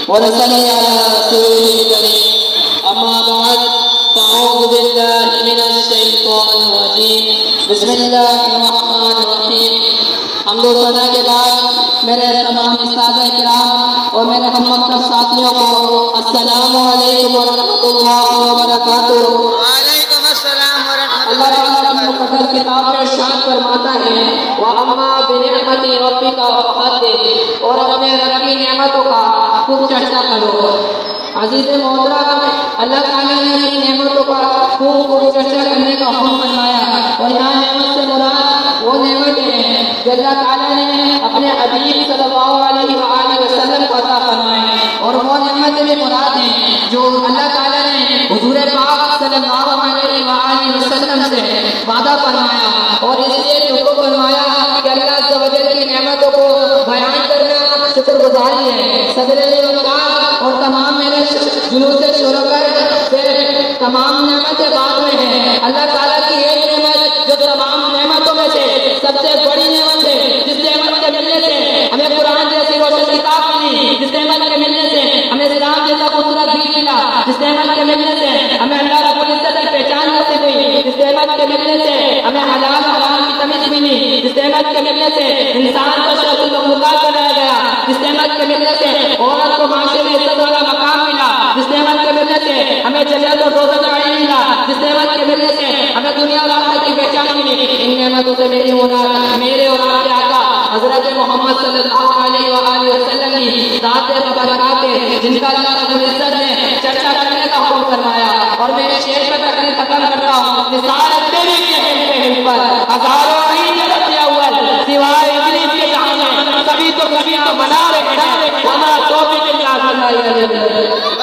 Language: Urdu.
ونصلي على رسوله الكريم. أما بعد فأعوذ بالله من الشيطان الرجيم. بسم الله الرحمن الرحيم. حمد و ثنا کے بعد میرے تمام استاد کرام اور میرے ہم مکتب ساتھیوں کو السلام علیکم ورحمۃ اللہ وبرکاتہ. وعلیکم السلام ورحمۃ اللہ تعالیٰ کی مقدس کتاب میں ارشاد فرماتا ہے وَأَمَّا بِنِعْمَتِ رَبِّكَ فَحَدِّثْ، اور اپنے رب کی نعمتوں کا خوب چرچا کرو. عزیز محترم، اللہ تعالیٰ نے اپنی نعمتوں کا خوب چرچا کرنے کا حکم فرمایا اور یہاں نعمت سے مراد وہ نعمت ہے جو اللہ تعالیٰ نے اپنے حبیب صلی اللہ علیہ وآلہ وسلم کو عطا فرمائے، اور وہ نعمتیں بھی مراد ہیں جو اللہ تعالیٰ نے حضور پاک صلی اللہ علیہ وآلہ وسلم سے وعدہ فرمایا اور اس لیے حکم فرمایا کہ اللہ عز و جل کی نعمتوں کو بیان کرنا شکر گزاری ہے. صدر اعظم اور تمام میرے جلوس شرکا سے تمام نعمتیں بعد میں ہیں. اللہ تعالیٰ کی ایک نعمت جو تمام نعمتوں میں سے سب سے بڑی نعمت ہے، جس نعمت کے ملنے سے ہمیں قرآن جیسی روشن کتاب ملی، جس نعمت کے ملنے سے ہمیں اسلام جیسا خوبصورت دین ملا، جس نعمت کے ملنے سے ہمیں اللہ رب العزت کی پہچان نصیب ہوئی، جس نعمت کے ملنے سے ہمیں حلال حرام کی تمیز ملی، جس نعمت کے ملنے سے انسان کو شرف المخلوقات بنایا گیا، جس نعمت کے ملنے سے عورت کو معاشرے میں عزت والا مقام ملا، جس نعمت کے ملنے سے ہمیں جنت اور دوزخ کا علم ملا، جس نعمت کے ملنے سے ہمیں دنیا اور آخرت کی پہچان ملی. ان نعمتوں سے میری مراد میرے اور آپ کے آقا حضرت محمد صلی اللہ علیہ وآلہ وسلم کی ذات مبارکات ہے، جن کا اللہ رب العزت نے چرچا کرنے کا حکم فرمایا. اور میں اس شعر پہ تقریر ختم کرتا ہوں. نثار تیری کے ہل پر ہزاروں نہیں جلتے اول سوائے ابلیس کے جہاں میں، کبھی تو منا رہے ہیں وما توفیق الا باللہ.